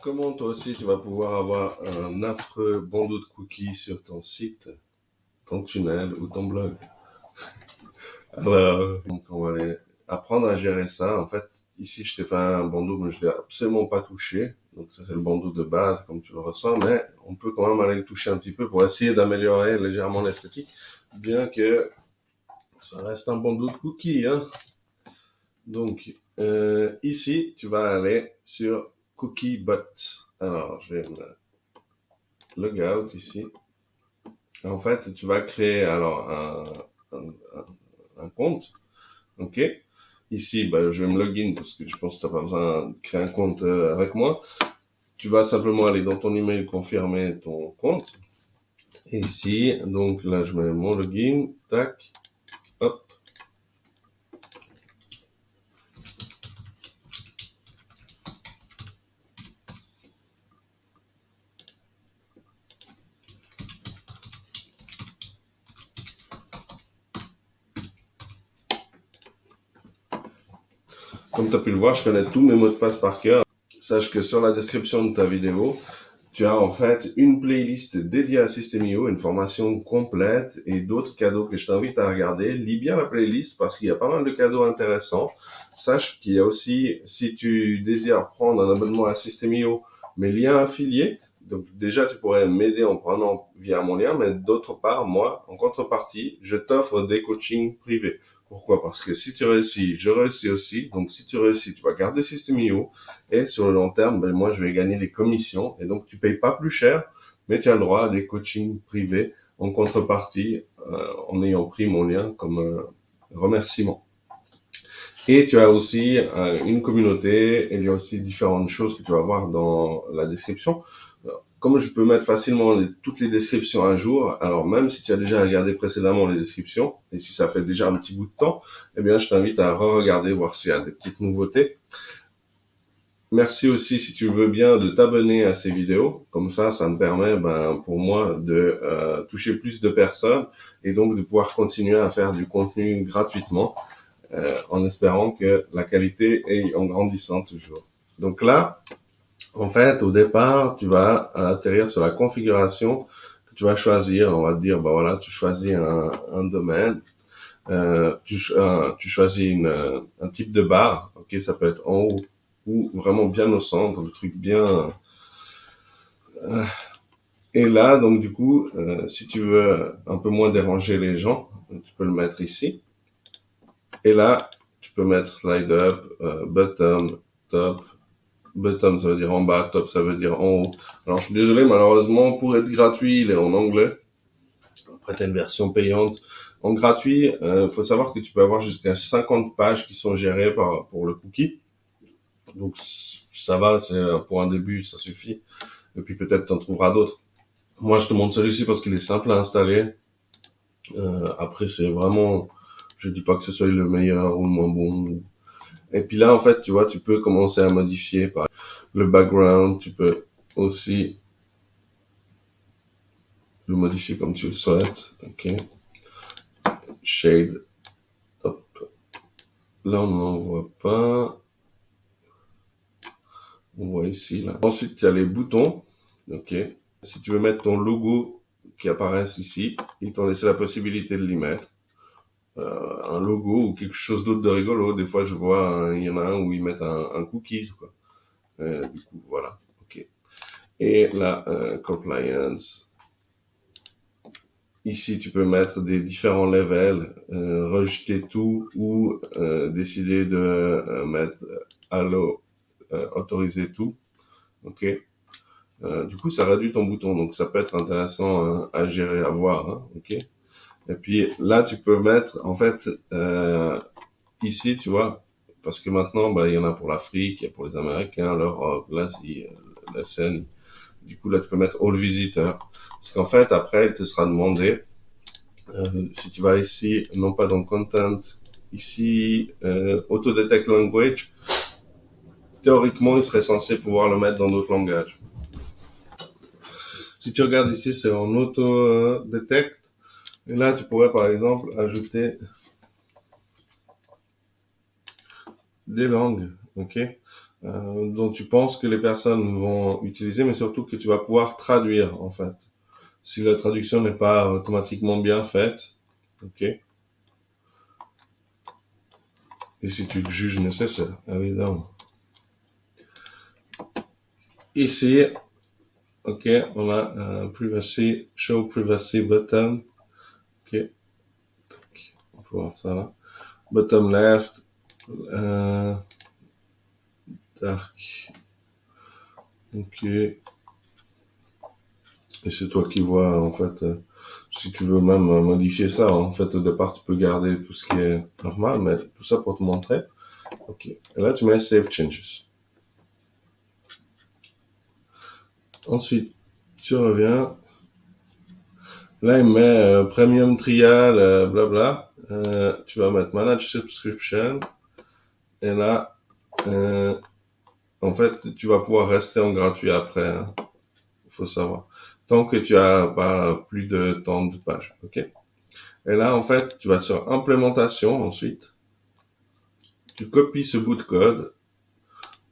Comment toi aussi tu vas pouvoir avoir un affreux bandeau de cookies sur ton site, ton tunnel ou ton blog? Alors, donc on va aller apprendre à gérer ça. En fait, ici je t'ai fait un bandeau, mais je l'ai absolument pas touché. Donc ça c'est le bandeau de base comme tu le reçois, mais on peut quand même aller le toucher un petit peu pour essayer d'améliorer légèrement l'esthétique, bien que ça reste un bandeau de cookies, hein. Donc ici tu vas aller sur Cookiebot. Alors je vais me logout ici. En fait, tu vas créer alors un compte, ok? Ici, je vais me login parce que je pense que tu n'as pas besoin de créer un compte avec moi. Tu vas simplement aller dans ton email confirmer ton compte. Et ici, donc là, je mets mon login, tac, hop. Comme tu as pu le voir, je connais tous mes mots de passe par cœur. Sache que sur la description de ta vidéo, tu as en fait une playlist dédiée à System.io, une formation complète et d'autres cadeaux que je t'invite à regarder. Lis bien la playlist parce qu'il y a pas mal de cadeaux intéressants. Sache qu'il y a aussi, si tu désires prendre un abonnement à System.io, mes liens affiliés. Donc déjà, tu pourrais m'aider en prenant via mon lien, mais d'autre part, moi, en contrepartie, je t'offre des coachings privés. Pourquoi? Parce que si tu réussis, je réussis aussi. Donc si tu réussis, tu vas garder System.io. Et sur le long terme, moi, je vais gagner des commissions. Et donc, tu payes pas plus cher, mais tu as le droit à des coachings privés en contrepartie, en ayant pris mon lien comme remerciement. Et tu as aussi une communauté, et il y a aussi différentes choses que tu vas voir dans la description. Alors, comme je peux mettre facilement toutes les descriptions à jour, alors même si tu as déjà regardé précédemment les descriptions, et si ça fait déjà un petit bout de temps, eh bien, je t'invite à re-regarder, voir s'il y a des petites nouveautés. Merci aussi, si tu veux bien, de t'abonner à ces vidéos. Comme ça me permet, pour moi, de toucher plus de personnes et donc de pouvoir continuer à faire du contenu gratuitement, en espérant que la qualité est en grandissant toujours. Donc là, en fait, au départ, tu vas atterrir sur la configuration que tu vas choisir. On va te dire, voilà, tu choisis un domaine. Tu choisis un type de barre, ok, ça peut être en haut ou vraiment bien au centre, le truc bien. Et là, donc du coup, si tu veux un peu moins déranger les gens, tu peux le mettre ici. Et là, tu peux mettre slide up, bottom, top. Bottom, ça veut dire en bas, top, ça veut dire en haut. Alors, je suis désolé, malheureusement, pour être gratuit, il est en anglais. Après, tu as une version payante. En gratuit, faut savoir que tu peux avoir jusqu'à 50 pages qui sont gérées pour le cookie. Donc, ça va, pour un début, ça suffit. Et puis, peut-être tu en trouveras d'autres. Moi, je te montre celui-ci parce qu'il est simple à installer. Après, c'est vraiment, je dis pas que ce soit le meilleur ou le moins bon. Et puis là, en fait, tu vois, tu peux commencer à modifier par le background. Tu peux aussi le modifier comme tu le souhaites. Ok. Shade. Hop. Là, on n'en voit pas. On voit ici, là. Ensuite, il y a les boutons. Ok. Si tu veux mettre ton logo qui apparaisse ici, ils t'ont laissé la possibilité de l'y mettre. Un logo ou quelque chose d'autre de rigolo. Des fois, je vois, il y en a un où ils mettent un cookies, quoi. Du coup, voilà. Ok. Et la compliance. Ici, tu peux mettre des différents levels, rejeter tout ou décider de mettre allow, autoriser tout. Ok. Du coup, ça réduit ton bouton, donc ça peut être intéressant à gérer, à voir. Hein, ok. Et puis là, tu peux mettre, en fait, ici, tu vois, parce que maintenant, il y en a pour l'Afrique, il y a pour les Américains, l'Europe, l'Asie, la scène. Du coup, là, tu peux mettre All Visitors. Parce qu'en fait, après, il te sera demandé, si tu vas ici, non pas dans Content, ici, Auto Detect Language, théoriquement, il serait censé pouvoir le mettre dans d'autres langages. Si tu regardes ici, c'est en Auto Detect. Et là, tu pourrais, par exemple, ajouter des langues, ok? dont tu penses que les personnes vont utiliser, mais surtout que tu vas pouvoir traduire, en fait. Si la traduction n'est pas automatiquement bien faite, ok, et si tu le juges nécessaire, évidemment. Ici, ok, on a privacy, show privacy button, ok, on peut voir ça là. Bottom left, dark, ok, et c'est toi qui vois, en fait, si tu veux même modifier ça, en fait, au départ, tu peux garder tout ce qui est normal, mais tout ça pour te montrer. Ok, et là, tu mets Save Changes. Ensuite, tu reviens. Là, il met Premium Trial, blabla. Tu vas mettre Manage Subscription. Et là, en fait, tu vas pouvoir rester en gratuit après. Hein. Faut savoir. Tant que tu as pas plus de temps de pages. Ok. Et là, en fait, tu vas sur Implémentation ensuite. Tu copies ce bout de code.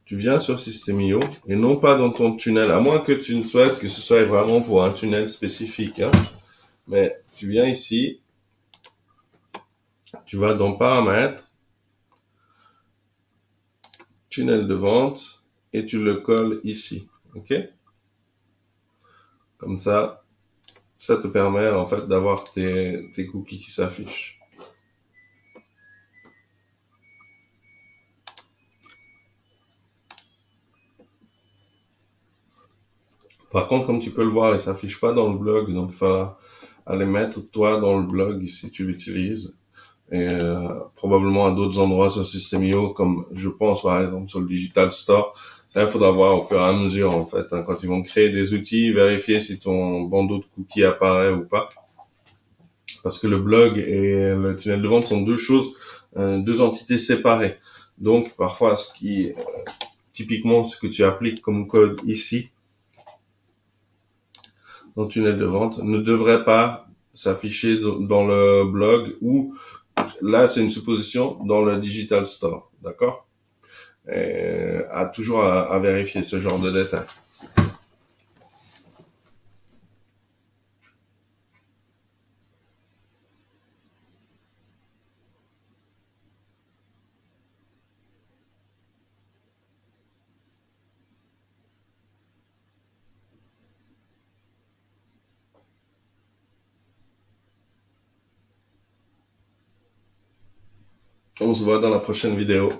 Tu viens sur System.io et non pas dans ton tunnel, à moins que tu ne souhaites que ce soit vraiment pour un tunnel spécifique. Hein. Mais tu viens ici, tu vas dans Paramètres, tunnel de vente et tu le colles ici. Ok? Comme ça te permet en fait d'avoir tes cookies qui s'affichent. Par contre, comme tu peux le voir, il s'affiche pas dans le blog, donc il faudra aller mettre toi dans le blog si tu l'utilises. Et probablement à d'autres endroits sur System.io, comme je pense par exemple sur le Digital Store. Ça, il faudra voir au fur et à mesure en fait, hein, quand ils vont créer des outils, vérifier si ton bandeau de cookies apparaît ou pas. Parce que le blog et le tunnel de vente sont deux choses, deux entités séparées. Donc parfois, ce qui typiquement ce que tu appliques comme code ici dans le tunnel de vente ne devrait pas s'afficher dans le blog ou là c'est une supposition dans le Digital Store, d'accord? Toujours à vérifier ce genre de détails. On se voit dans la prochaine vidéo.